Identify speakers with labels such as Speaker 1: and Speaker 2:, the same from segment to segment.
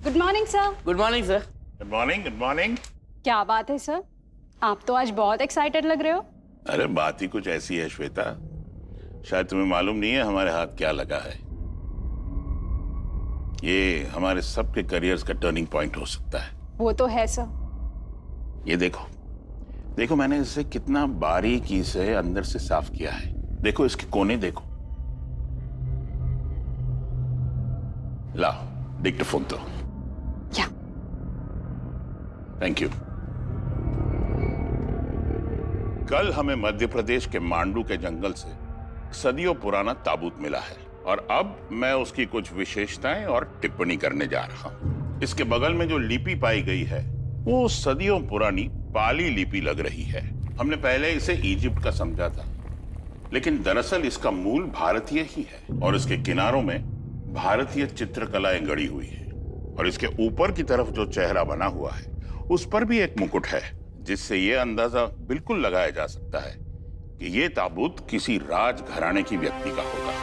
Speaker 1: Good morning sir.
Speaker 2: Good morning sir.
Speaker 3: Good morning, good morning.
Speaker 1: क्या बात है sir, आप तो आज बहुत एक्साइटेड लग रहे हो।
Speaker 3: अरे बात ही कुछ ऐसी है श्वेता, शायद तुम्हें मालूम नहीं है हमारे हाथ क्या लगा है। ये हमारे सबके करियर्स का टर्निंग पॉइंट हो सकता है।
Speaker 1: वो तो है सर।
Speaker 3: ये देखो, देखो मैंने इसे कितना बारीकी से अंदर से साफ किया है। देखो इसके कोने देखो। लाओ डिक्टोफोन दो।
Speaker 1: या
Speaker 3: थैंक यू। कल हमें मध्य प्रदेश के मांडू के जंगल से सदियों पुराना ताबूत मिला है और अब मैं उसकी कुछ विशेषताएं और टिप्पणी करने जा रहा हूं। इसके बगल में जो लिपि पाई गई है वो सदियों पुरानी पाली लिपि लग रही है। हमने पहले इसे इजिप्ट का समझा था, लेकिन दरअसल इसका मूल भारतीय ही है और इसके किनारों में भारतीय चित्रकलाएं गढ़ी हुई है। और इसके ऊपर की तरफ जो चेहरा बना हुआ है उस पर भी एक मुकुट है, जिससे यह अंदाजा बिल्कुल लगाया जा सकता है कि यह ताबूत किसी राज घराने की व्यक्ति का होगा।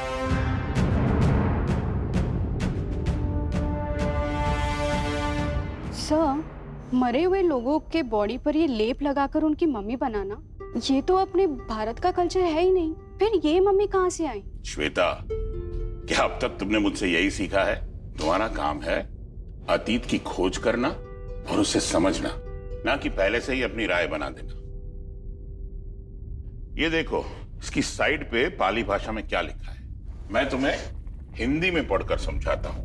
Speaker 1: सर, मरे हुए लोगों के बॉडी पर ये लेप लगाकर उनकी मम्मी बनाना, ये तो अपने भारत का कल्चर है ही नहीं। फिर ये मम्मी कहाँ से आई?
Speaker 3: श्वेता, क्या अब तक तुमने मुझसे यही सीखा है? तुम्हारा काम है अतीत की खोज करना और उसे समझना, ना कि पहले से ही अपनी राय बना देना। ये देखो, इसकी साइड पे पाली भाषा में क्या लिखा है, मैं तुम्हें हिंदी में पढ़कर समझाता हूं।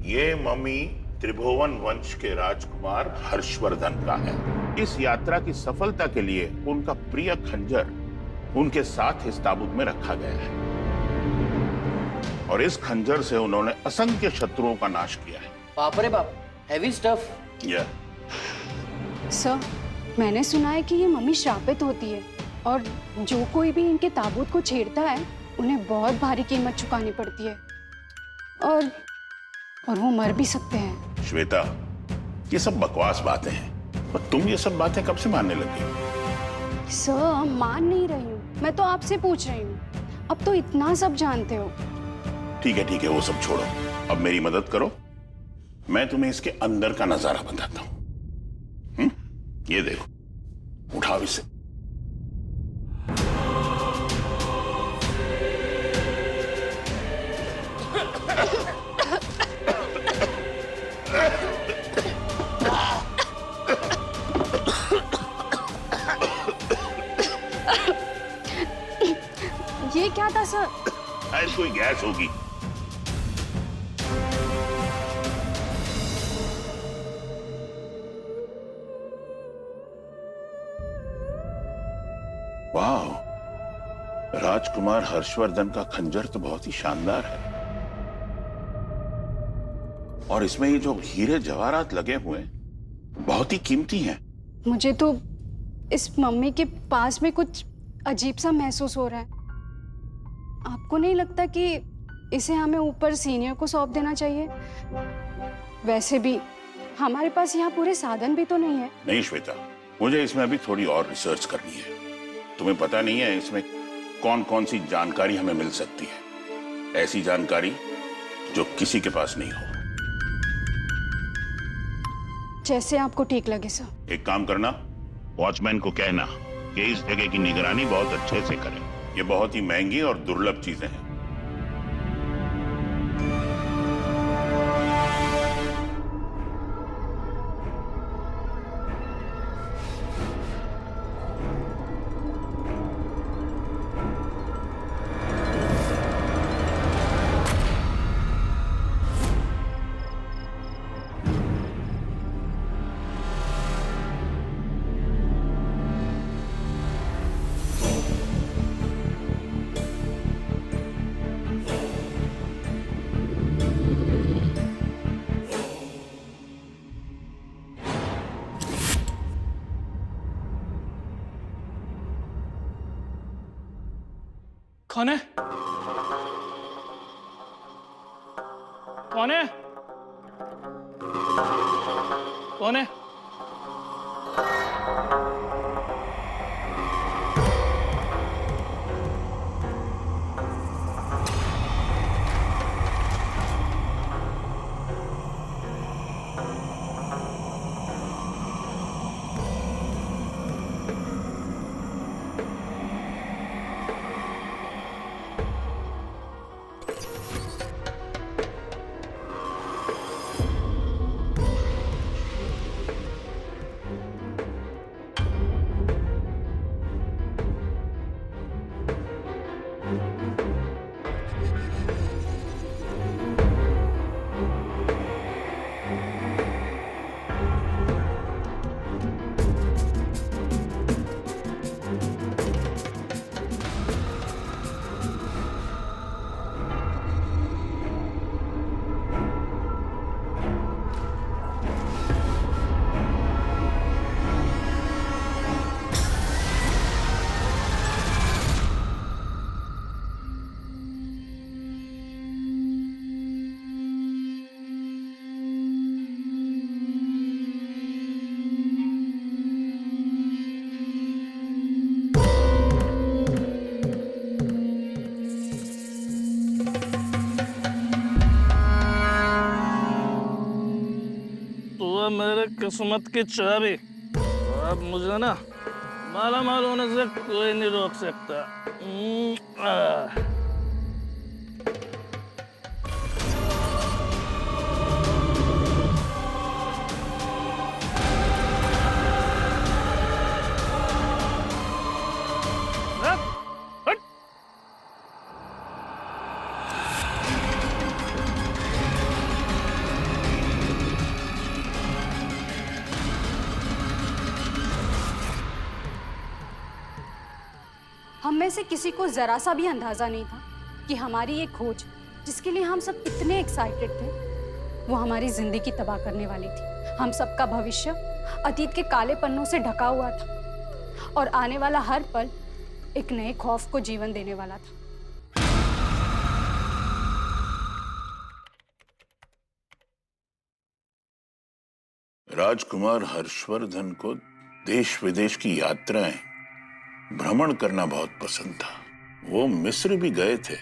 Speaker 3: ये मम्मी त्रिभुवन वंश के राजकुमार हर्षवर्धन का है। इस यात्रा की सफलता के लिए उनका प्रिय खंजर उनके साथ इस ताबूत में रखा गया है और इस खंजर से उन्होंने असंख्य शत्रुओं का नाश किया है।
Speaker 2: बाप रे बाप, हेवी स्टफ।
Speaker 3: या
Speaker 1: सर, मैंने सुना है कि ये मम्मी श्रापित होती है और जो कोई भी इनके ताबूत को छेड़ता है उन्हें बहुत भारी कीमत चुकानी पड़ती है और वो मर भी सकते हैं।
Speaker 3: श्वेता, ये सब बकवास बातें हैं और तुम ये सब बातें कब से मानने लगी?
Speaker 1: सर, मान नहीं रही हूँ, मैं तो आपसे पूछ रही हूँ। अब तो इतना सब जानते हो।
Speaker 3: ठीक है, वो सब छोड़ो, अब मेरी मदद करो, मैं तुम्हें इसके अंदर का नजारा बताता हूं। ये देखो, उठाओ इसे।
Speaker 1: ये क्या था सर?
Speaker 3: शायद कोई गैस होगी। वाह, राजकुमार हर्षवर्धन का खंजर तो बहुत ही शानदार है और इसमें ये जो हीरे जवाहरात लगे हुए हैं बहुत ही कीमती हैं।
Speaker 1: मुझे तो इस मम्मी के पास में कुछ अजीब सा महसूस हो रहा है। आपको नहीं लगता कि इसे हमें ऊपर सीनियर को सौंप देना चाहिए? वैसे भी हमारे पास यहाँ पूरे साधन भी तो नहीं है।
Speaker 3: नहीं श्वेता, मुझे इसमें अभी थोड़ी और रिसर्च करनी है। तुम्हें पता नहीं है इसमें कौन कौन सी जानकारी हमें मिल सकती है, ऐसी जानकारी जो किसी के पास नहीं हो।
Speaker 1: जैसे आपको ठीक लगे सर।
Speaker 3: एक काम करना, वॉचमैन को कहना कि इस जगह की निगरानी बहुत अच्छे से करे। ये बहुत ही महंगी और दुर्लभ चीजें हैं।
Speaker 4: कौन है? कौन है? कौन है? मेरे किस्मत की चाबी। अब मुझे ना माला माल होने से कोई नहीं रोक सकता।
Speaker 1: हम में से किसी को जरा सा भी अंदाजा नहीं था कि हमारी ये खोज, जिसके लिए हम सब इतने एक्साइटेड थे, वो हमारी जिंदगी तबाह करने वाली थी। हम सबका भविष्य अतीत के काले पन्नों से ढका हुआ था और आने वाला हर पल एक नए खौफ को जीवन देने वाला था।
Speaker 3: राजकुमार हर्षवर्धन को देश विदेश की यात्राएं, भ्रमण करना बहुत पसंद था। वो मिस्र भी गए थे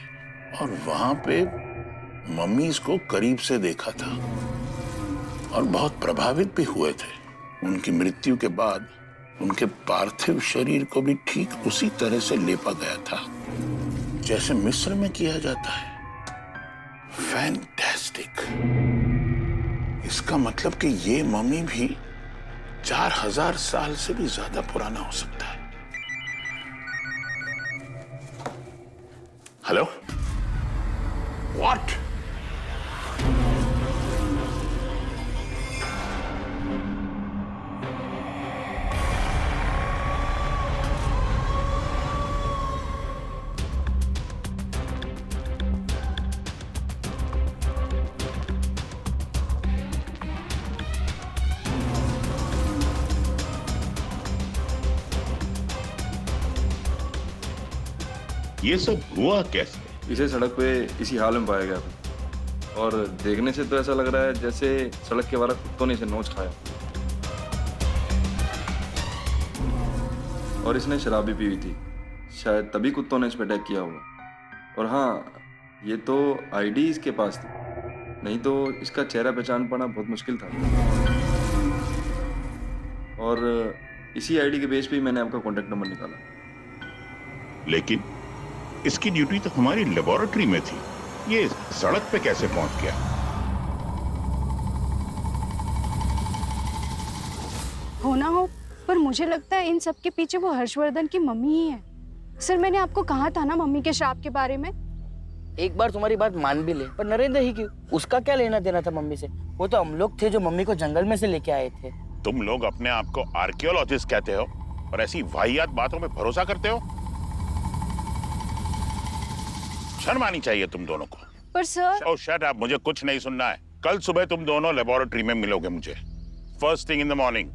Speaker 3: और वहां पे मम्मीज को करीब से देखा था और बहुत प्रभावित भी हुए थे। उनकी मृत्यु के बाद उनके पार्थिव शरीर को भी ठीक उसी तरह से लेपा गया था जैसे मिस्र में किया जाता है। फैंटास्टिक। इसका मतलब कि ये मम्मी भी 4000 साल से भी ज्यादा पुराना हो सकता है। हेलो? व्हाट? ये सब हुआ कैसे?
Speaker 5: इसे सड़क पे इसी हाल में पाया गया था और देखने से तो ऐसा लग रहा है जैसे सड़क के वाला कुत्तों ने इसे नोच खाया और इसने शराब भी पी हुई थी। शायद तभी कुत्तों ने इस पर अटैक किया होगा। और हाँ, ये तो आईडी इसके पास थी, नहीं तो इसका चेहरा पहचान पाना बहुत मुश्किल था। और इसी आईडी के बेस पे ही मैंने आपका कॉन्टेक्ट नंबर निकाला।
Speaker 3: लेकिन इसकी ड्यूटी तो हमारी लेबोरेटरी में थी, ये सड़क पे कैसे पहुंच गया?
Speaker 1: होना हो, पर मुझे लगता है इन सब के पीछे वो हर्षवर्धन की मम्मी ही है। सर, मैंने आपको कहा था ना मम्मी के श्राप के बारे में।
Speaker 2: एक बार तुम्हारी बात मान भी ले, पर नरेंद्र ही क्यों? उसका क्या लेना देना था मम्मी से? वो तो हम लोग थे जो मम्मी को जंगल में से लेके आए थे।
Speaker 3: तुम लोग अपने आप को आर्कियोलॉजिस्ट कहते हो और ऐसी वाहियात बातों में भरोसा करते हो? शर्म आनी चाहिए तुम दोनों को।
Speaker 1: पर सर।
Speaker 3: ओह शट अप, मुझे कुछ नहीं सुनना है। कल सुबह तुम दोनों लेबोरेटरी में मिलोगे मुझे, first thing in the morning.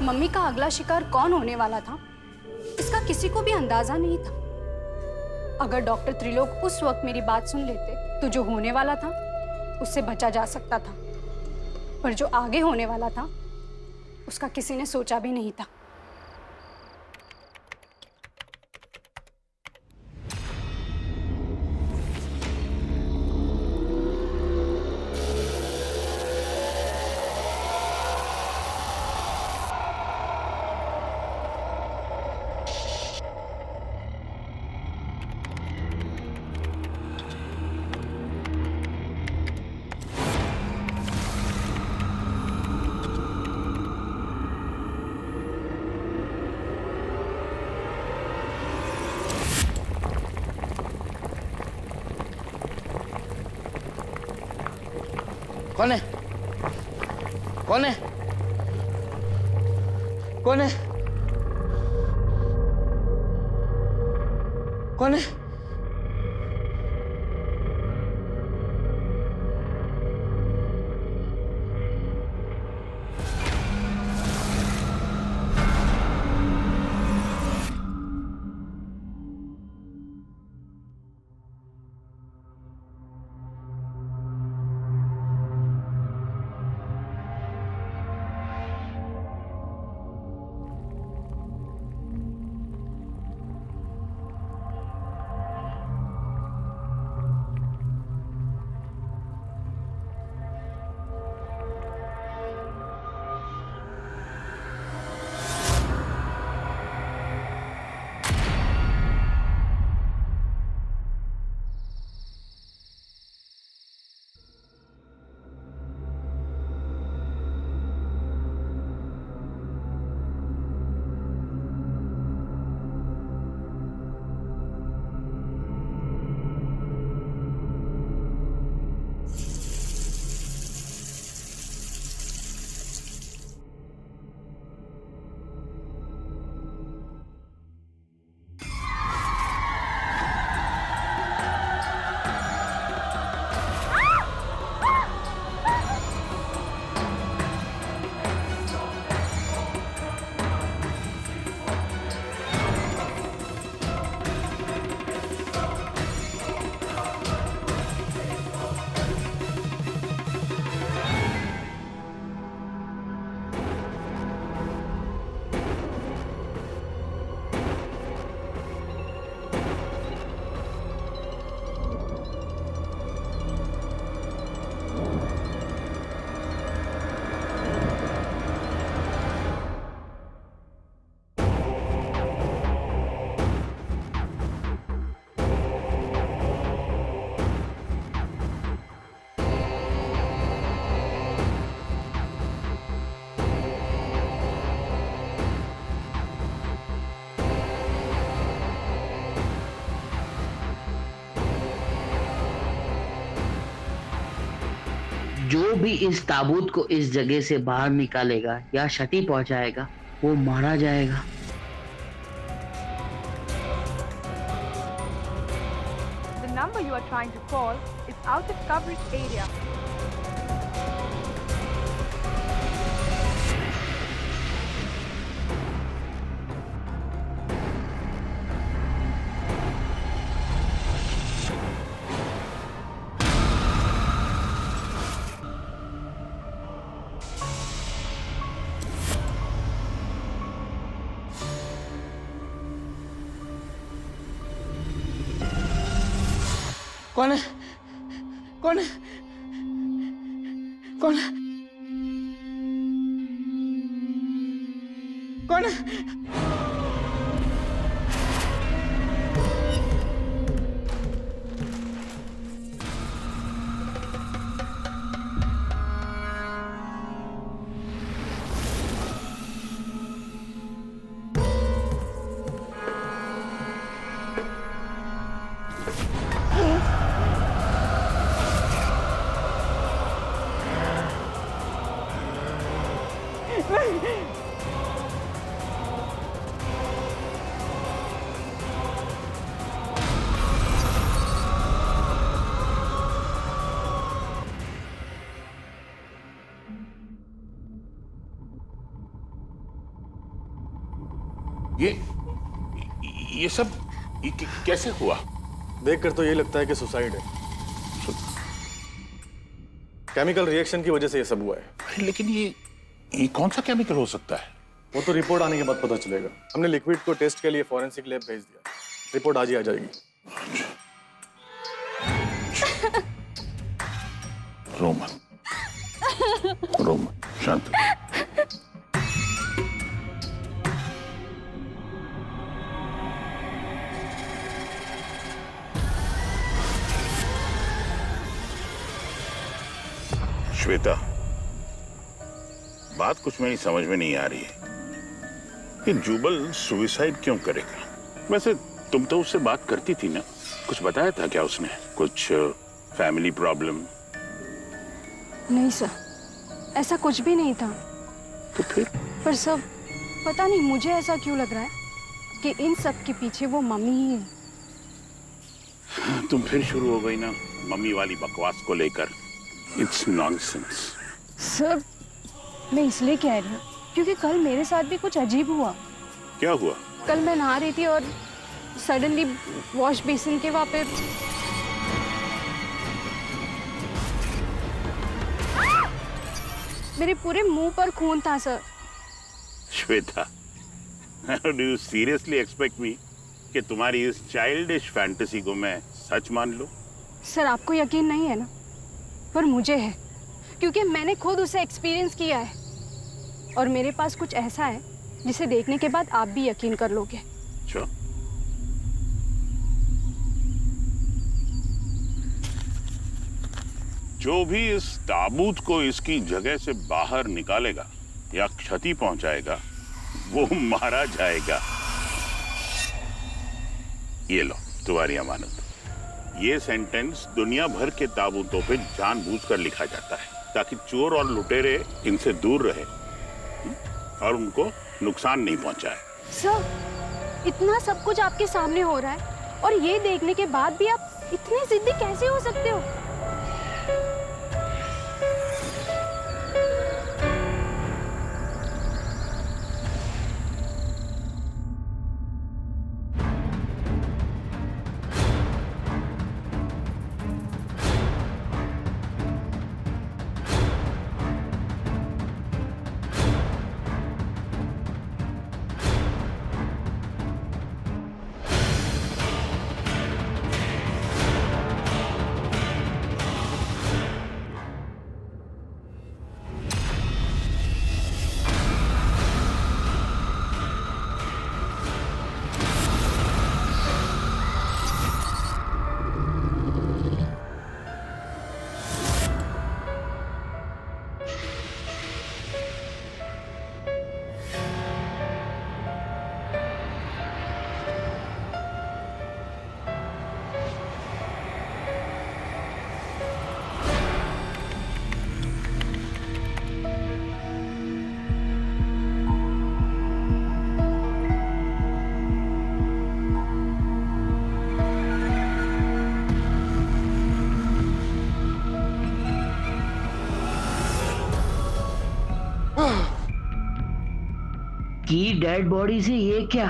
Speaker 1: Mummy का अगला शिकार कौन होने वाला था, इसका किसी को भी अंदाजा नहीं था। अगर डॉक्टर त्रिलोक उस वक्त मेरी बात सुन लेते तो जो होने वाला था उससे बचा जा सकता था, पर जो आगे होने वाला था उसका किसी ने सोचा भी नहीं था।
Speaker 2: कौन है? कौन है? कौन है? कौन है? जो भी इस ताबूत को इस जगह से बाहर निकालेगा या क्षति पहुंचाएगा वो मारा जाएगा।
Speaker 6: The number you are trying to call is out of coverage area.
Speaker 2: कौन है? कौन है? कौन है? कौन है?
Speaker 3: ये सब कैसे हुआ?
Speaker 7: देखकर तो ये लगता है कि सुसाइड है। केमिकल रिएक्शन की वजह से ये सब हुआ है।
Speaker 3: अरे लेकिन ये कौन सा केमिकल हो सकता है?
Speaker 7: वो तो रिपोर्ट आने के बाद पता चलेगा। हमने लिक्विड को टेस्ट के लिए फॉरेंसिक लैब भेज दिया। रिपोर्ट आज ही आ जाएगी।
Speaker 3: रोमन, रोमन, शांत। श्वेता, बात कुछ मेरी समझ में नहीं आ रही है कि जुबल सुसाइड क्यों करेगा? वैसे तुम तो उससे बात करती थी ना, कुछ बताया था क्या उसने? कुछ फैमिली प्रॉब्लम?
Speaker 1: नहीं सर, ऐसा कुछ भी नहीं था।
Speaker 3: तो फिर?
Speaker 1: पर सर, पता नहीं मुझे ऐसा क्यों लग रहा है कि इन सब के पीछे वो मम्मी ही है।
Speaker 3: तुम फिर शुरू हो गई ना मम्मी वाली बकवास को लेकर। It's nonsense.
Speaker 1: सर, मैं इसलिए कह रही हूँ क्योंकि कल मेरे साथ भी कुछ अजीब हुआ।
Speaker 3: क्या हुआ?
Speaker 1: कल मैं नहा रही थी और सडनली वॉश बेसिन के वहाँ पे मेरे पूरे मुंह पर खून था sir.
Speaker 3: Shweta, do you seriously expect me कि तुम्हारी इस चाइल्डिश फैंटेसी को मैं सच मान लूं?
Speaker 1: सर, आपको यकीन नहीं है ना, पर मुझे है क्योंकि मैंने खुद उसे एक्सपीरियंस किया है और मेरे पास कुछ ऐसा है जिसे देखने के बाद आप भी यकीन कर लोगे।
Speaker 3: अच्छा, जो भी इस ताबूत को इसकी जगह से बाहर निकालेगा या क्षति पहुंचाएगा वो मारा जाएगा। ये लो तुम्हारी अमानत। ये सेंटेंस दुनिया भर के ताबूतों पे जानबूझकर लिखा जाता है ताकि चोर और लुटेरे इनसे दूर रहे और उनको नुकसान नहीं पहुंचाए।
Speaker 1: सर, इतना सब कुछ आपके सामने हो रहा है और ये देखने के बाद भी आप इतने जिद्दी कैसे हो सकते हो?
Speaker 2: की डेड बॉडी से ये क्या?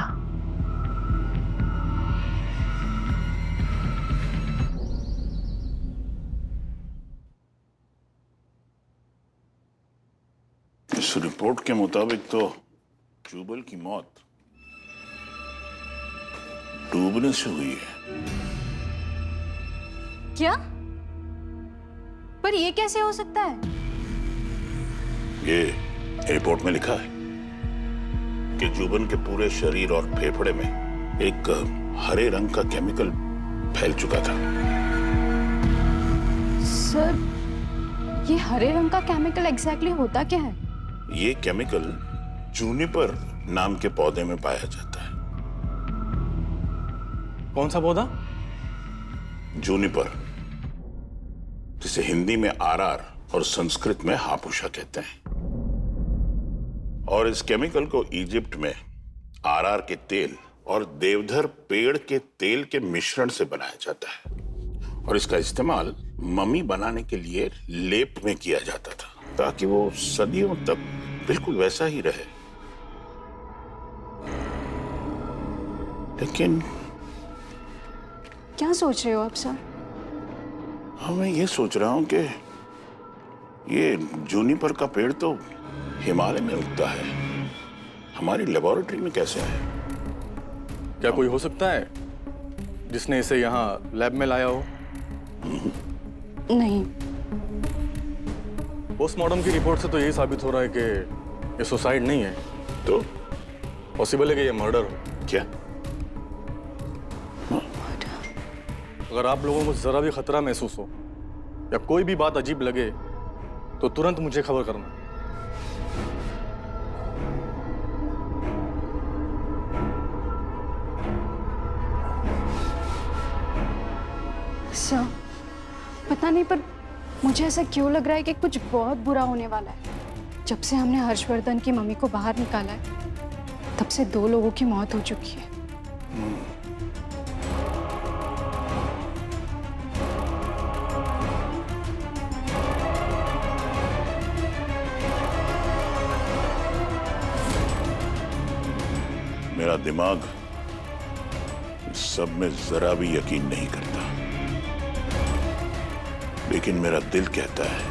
Speaker 3: इस रिपोर्ट के मुताबिक तो जुबल की मौत डूबने से हुई है।
Speaker 1: क्या? पर ये कैसे हो सकता है?
Speaker 3: ये रिपोर्ट में लिखा है कि जुबन के पूरे शरीर और फेफड़े में एक हरे रंग का केमिकल फैल चुका था।
Speaker 1: सर, ये हरे रंग का केमिकल एग्जैक्टली होता क्या है?
Speaker 3: ये केमिकल जूनिपर नाम के पौधे में पाया जाता है।
Speaker 7: कौन सा पौधा?
Speaker 3: जूनिपर, जिसे हिंदी में आरार और संस्कृत में हापुशा कहते हैं। और इस केमिकल को इजिप्ट में आरार के तेल और देवधर पेड़ के तेल के मिश्रण से बनाया जाता है और इसका इस्तेमाल मम्मी बनाने के लिए लेप में किया जाता था ताकि वो सदियों तक बिल्कुल वैसा ही रहे। लेकिन
Speaker 1: क्या सोच रहे हो आप सर?
Speaker 3: हाँ, मैं ये सोच रहा हूं कि ये जूनिपर का पेड़ तो हिमालय में उगता है, हमारी लेबोरेटरी में कैसे है?
Speaker 7: क्या कोई हो सकता है जिसने इसे यहाँ लैब में लाया हो?
Speaker 1: नहीं।
Speaker 7: पोस्टमार्टम की रिपोर्ट से तो यही साबित हो रहा है कि ये सुसाइड नहीं है,
Speaker 3: तो
Speaker 7: पॉसिबल है कि ये मर्डर हो।
Speaker 3: क्या?
Speaker 7: अगर आप लोगों को जरा भी खतरा महसूस हो या कोई भी बात अजीब लगे तो तुरंत मुझे खबर करना।
Speaker 1: सर, पता नहीं पर मुझे ऐसा क्यों लग रहा है कि कुछ बहुत बुरा होने वाला है। जब से हमने हर्षवर्धन की मम्मी को बाहर निकाला है तब से 2 लोगों की मौत हो चुकी है।
Speaker 3: मेरा दिमाग इस सब में जरा भी यकीन नहीं करता, लेकिन मेरा दिल कहता है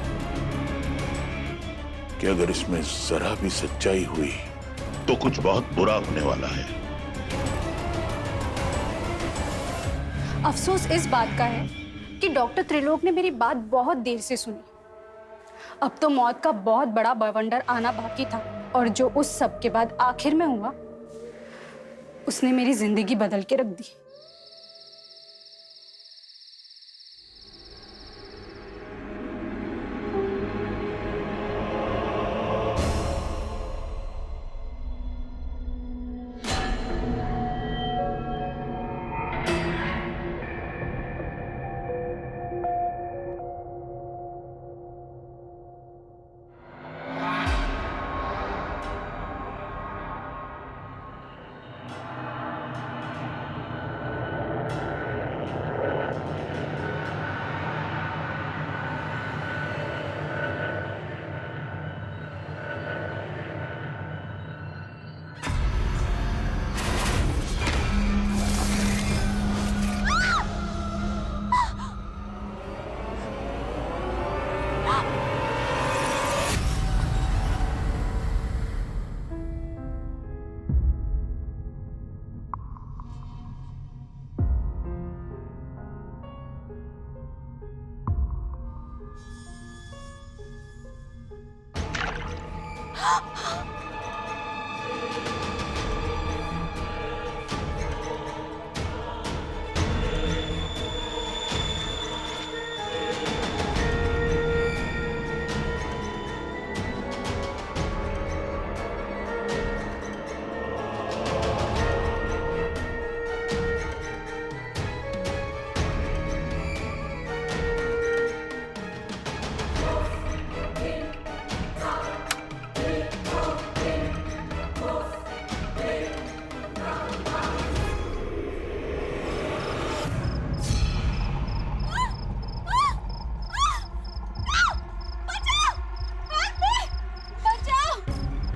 Speaker 3: कि अगर इसमें जरा भी सच्चाई हुई तो कुछ बहुत बुरा होने वाला है।
Speaker 1: अफसोस इस बात का है कि डॉक्टर त्रिलोक ने मेरी बात बहुत देर से सुनी। अब तो मौत का बहुत बड़ा बवंडर आना बाकी था और जो उस सब के बाद आखिर में हुआ उसने मेरी जिंदगी बदल के रख दी।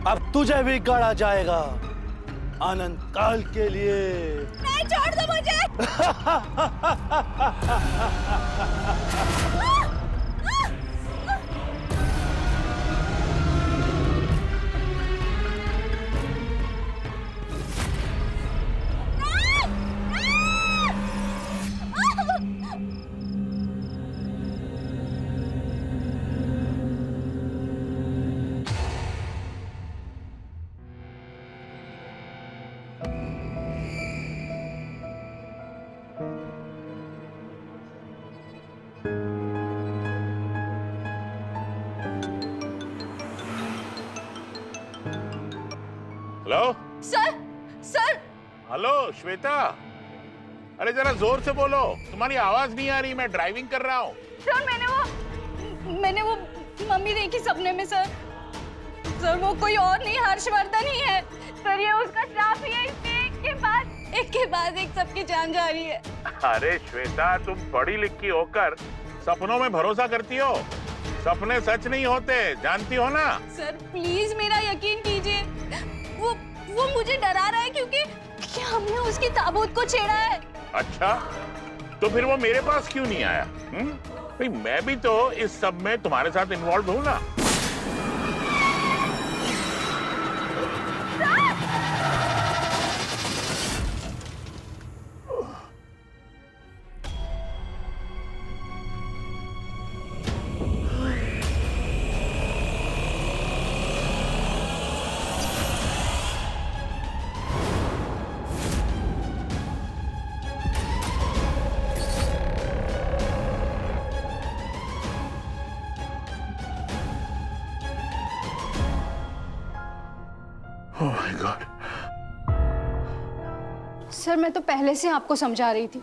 Speaker 8: अब तुझे भी गड़ा जाएगा।
Speaker 4: अनंत काल के लिए।
Speaker 1: नहीं, छोड़ दो मुझे।
Speaker 3: Hello
Speaker 1: sir, sir,
Speaker 3: hello Shweta, अरे जरा जोर से बोलो, तुम्हारी आवाज नहीं आ रही, मैं ड्राइविंग कर रहा हूँ।
Speaker 1: सर मैंने वो मम्मी देखी सपने में सर। सर वो कोई और नहीं, हर्षवर्धन ही है सर। ये उसका श्राप ही है, इसलिए एक के बाद एक सबकी जान जा रही है।
Speaker 3: अरे श्वेता, तुम पढ़ी लिखी होकर सपनों में भरोसा करती हो? सपने सच नहीं होते, जानती हो ना?
Speaker 1: सर प्लीज मेरा यकीन कीजिए, वो मुझे डरा रहा है क्योंकि हमने उसकी ताबूत को छेड़ा है।
Speaker 3: अच्छा, तो फिर वो मेरे पास क्यों नहीं आया? भाई मैं भी तो इस सब में तुम्हारे साथ इन्वॉल्व हूँ ना। Oh my God.
Speaker 1: सर मैं तो पहले से आपको समझा रही थी,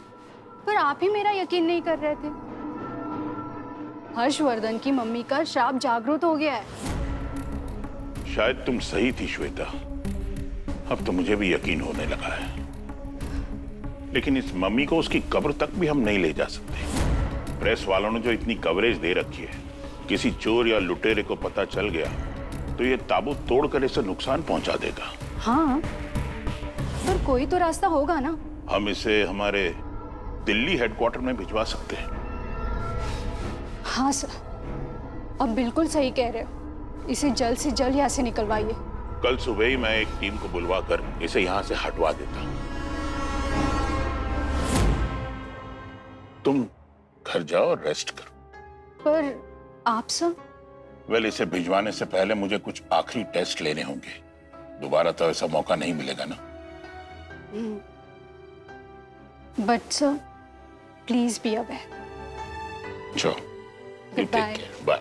Speaker 1: पर आप ही मेरा यकीन नहीं कर रहे थे। हर्षवर्धन की मम्मी का श्राप जागृत हो गया है।
Speaker 3: शायद तुम सही थी श्वेता, अब तो मुझे भी यकीन होने लगा है। लेकिन इस मम्मी को उसकी कब्र तक भी हम नहीं ले जा सकते। प्रेस वालों ने जो इतनी कवरेज दे रखी है, किसी चोर या लुटेरे को पता चल गया तो ये ताबूत तोड़कर इसे नुकसान पहुंचा देगा।
Speaker 1: हाँ, पर कोई तो रास्ता होगा ना।
Speaker 3: हम इसे हमारे दिल्ली हेडक्वार्टर में भिजवा सकते हैं।
Speaker 1: हाँ सर, अब बिल्कुल सही कह रहे हो। इसे जल्द से जल्द यहाँ से निकलवाइए।
Speaker 3: कल सुबह ही मैं एक टीम को बुलवाकर इसे यहाँ से हटवा देता हूँ। तुम घर जाओ और रेस्ट करो।
Speaker 1: पर आप सर?
Speaker 3: वेल, इसे भिजवाने से पहले मुझे कुछ आखिरी टेस्ट लेने होंगे। दोबारा तो ऐसा मौका नहीं मिलेगा ना।
Speaker 1: But sir please be aware.
Speaker 3: चलो, you take
Speaker 1: Goodbye.
Speaker 3: care. Bye.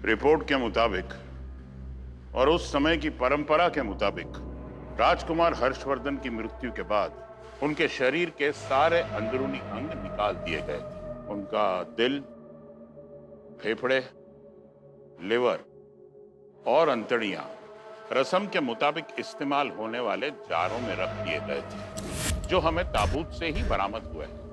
Speaker 3: Report के मुताबिक और उस समय की परंपरा के मुताबिक राजकुमार हर्षवर्धन की मृत्यु के बाद उनके शरीर के सारे अंदरूनी अंग निकाल दिए गए थे। उनका दिल, फेफड़े, लिवर और अंतड़ियां रस्म के मुताबिक इस्तेमाल होने वाले जारों में रख दिए गए थे, जो हमें ताबूत से ही बरामद हुए हैं।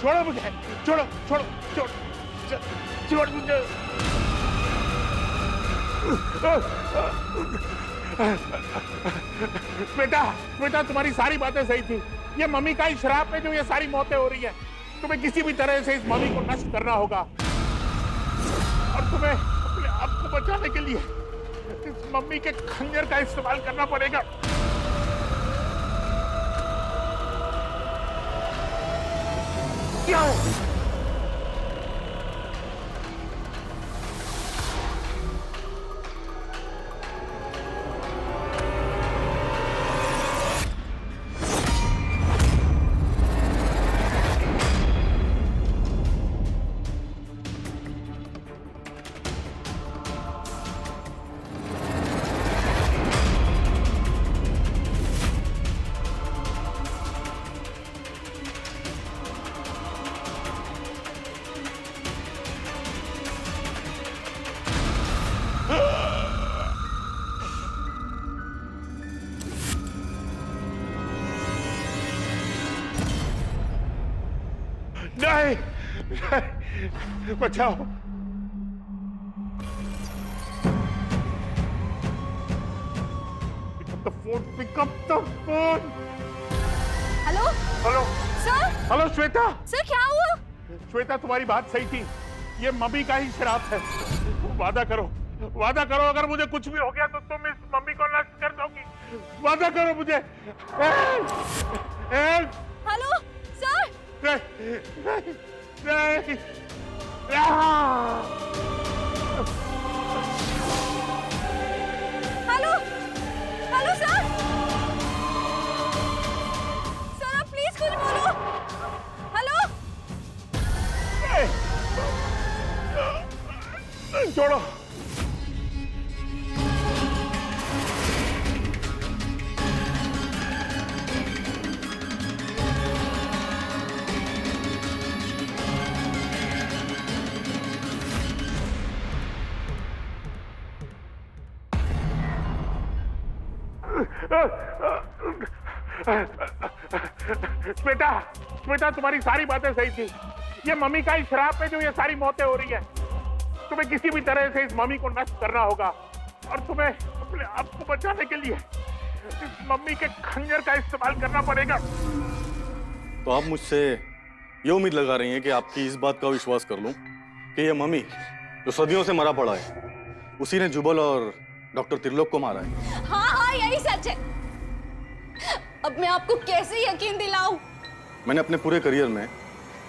Speaker 3: छोड़ो मुझे, छोड़ो छोड़ो छोड़ छोड़ मुझे। बेटा बेटा तुम्हारी सारी बातें सही थी। ये मम्मी का ही श्राप है जो ये सारी मौतें हो रही है। तुम्हें किसी भी तरह से इस मम्मी को नष्ट करना होगा और तुम्हें अपने आप को बचाने के लिए इस मम्मी के खंजर का इस्तेमाल करना पड़ेगा। क्या है? नहीं, नहीं, बचाओ। Pick up the phone.
Speaker 6: Hello
Speaker 3: hello
Speaker 6: sir.
Speaker 3: Hello Shweta.
Speaker 6: Sir क्या हुआ?
Speaker 3: श्वेता तुम्हारी बात सही थी। ये मम्मी का ही श्राप है। वादा करो, वादा करो, अगर मुझे कुछ भी हो गया तो तुम इस मम्मी को नष्ट कर दोगी। वादा करो मुझे।
Speaker 6: Hello sir.
Speaker 3: नहीं, नहीं, नहीं।
Speaker 6: Hello hello sir. सर आप प्लीज कुछ बोलो। हेलो।
Speaker 3: छोड़ो। बेटा बेटा तुम्हारी सारी बातें सही थी। ये मम्मी का ही श्राप है जो ये सारी मौतें हो रही है। तुम्हें किसी भी तरह से इस मम्मी को नष्ट करना होगा और तुम्हें अपने आप को बचाने के लिए इस मम्मी के खंजर का इस्तेमाल करना पड़ेगा।
Speaker 7: तो आप मुझसे ये उम्मीद लगा रही हैं कि आपकी इस बात का विश्वास कर लूं कि ये मम्मी जो सदियों से मरा पड़ा है उसी ने जुबल और डॉक्टर त्रिलोक को मारा है।
Speaker 6: हाँ हाँ यही सच है। अब मैं आपको कैसे यकीन दिलाऊं?
Speaker 7: मैंने अपने पूरे करियर में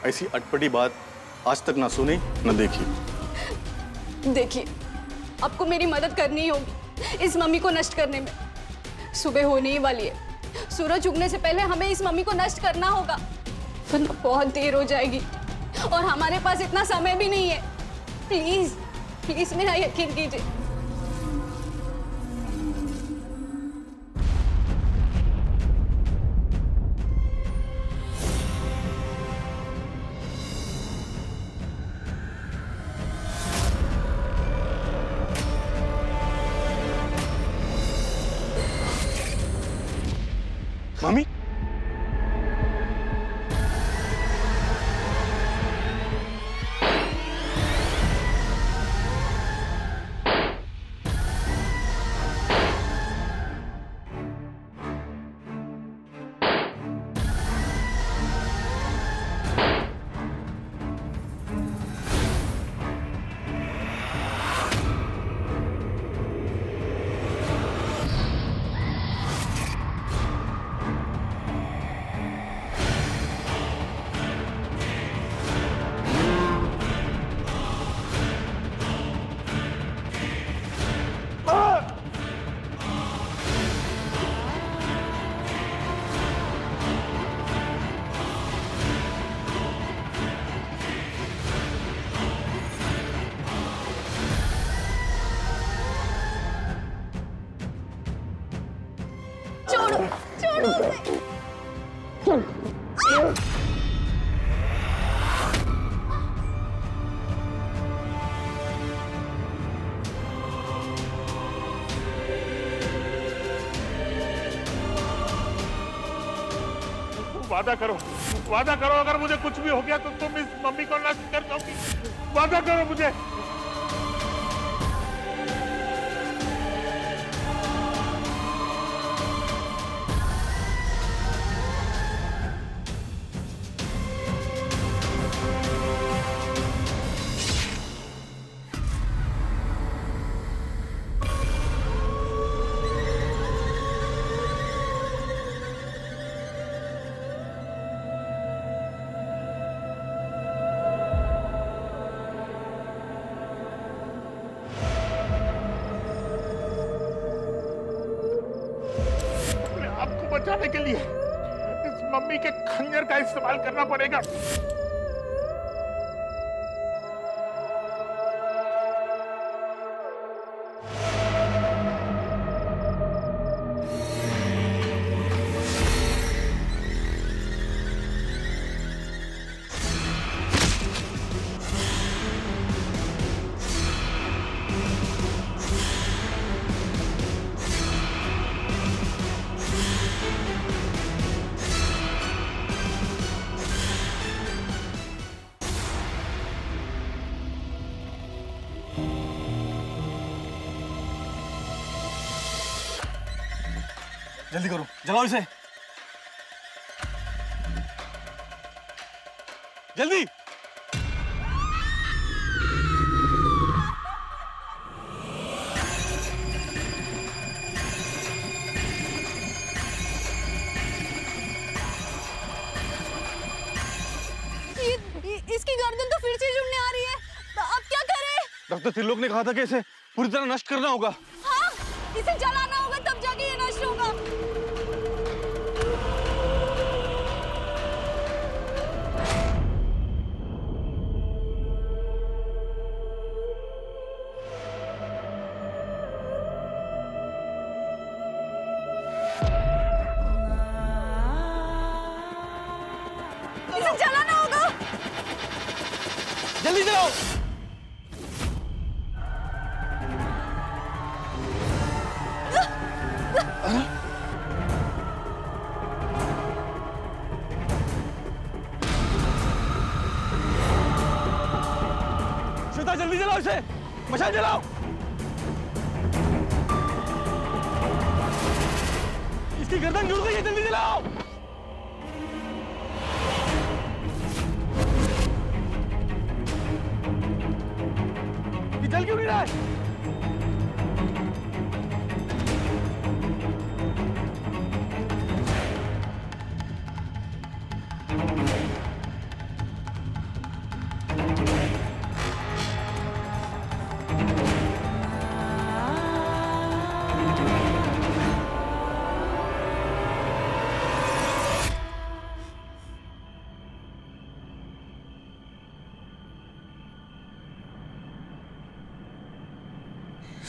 Speaker 7: ऐसी अटपटी बात आज तक ना सुनी न देखी।
Speaker 1: देखिए, आपको मेरी मदद करनी ही होगी इस मम्मी को नष्ट करने में। सुबह होने ही वाली है। सूरज उगने से पहले हमें इस मम्मी को नष्ट करना होगा, वरना बहुत देर हो जाएगी और हमारे पास इतना समय भी नहीं है। प्लीज प्लीज मेरा यकीन कीजिए।
Speaker 7: मम्मी,
Speaker 3: वादा करो, वादा करो, अगर मुझे कुछ भी हो गया तो तुम इस मम्मी को नष्ट कर दोगी। वादा करो मुझे। आपको बचाने के लिए इस मम्मी के खंजर का इस्तेमाल करना पड़ेगा।
Speaker 7: जल्दी करो, जलाओ इसे। जल्दी।
Speaker 1: इसकी गर्दन तो फिर से झुकने आ रही है। अब क्या करें?
Speaker 7: डॉक्टर त्रिलोक ने कहा था कि इसे पूरी तरह नष्ट करना होगा।
Speaker 1: हाँ, इसे जलाना होगा तब जाके ये नष्ट होगा। इसे जलाना होगा।
Speaker 7: जल्दी जलाओ। श्वेता जल्दी जलाओ इसे, मशाल जलाओ। इसकी गर्दन जुड़ गई है, जल्दी जलाओ। ये जल क्यों नहीं रहा है?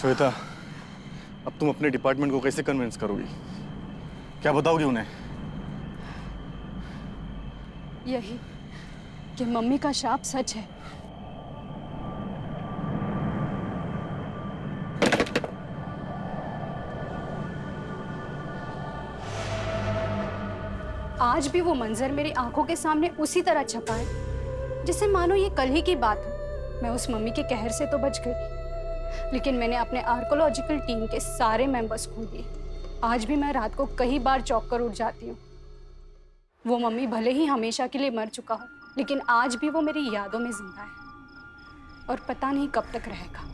Speaker 7: श्वेता, अब तुम अपने डिपार्टमेंट को कैसे कन्विंस करोगी? क्या बताओगी उन्हें?
Speaker 1: यही कि मम्मी का शाप सच है। आज भी वो मंजर मेरी आंखों के सामने उसी तरह छपा है जिसे मानो ये कल ही की बात है। मैं उस मम्मी के कहर से तो बच गई, लेकिन मैंने अपने आर्कोलॉजिकल टीम के सारे मेंबर्स खो दिए। आज भी मैं रात को कई बार चौंक कर उठ जाती हूँ। वो मम्मी भले ही हमेशा के लिए मर चुका हो, लेकिन आज भी वो मेरी यादों में जिंदा है और पता नहीं कब तक रहेगा।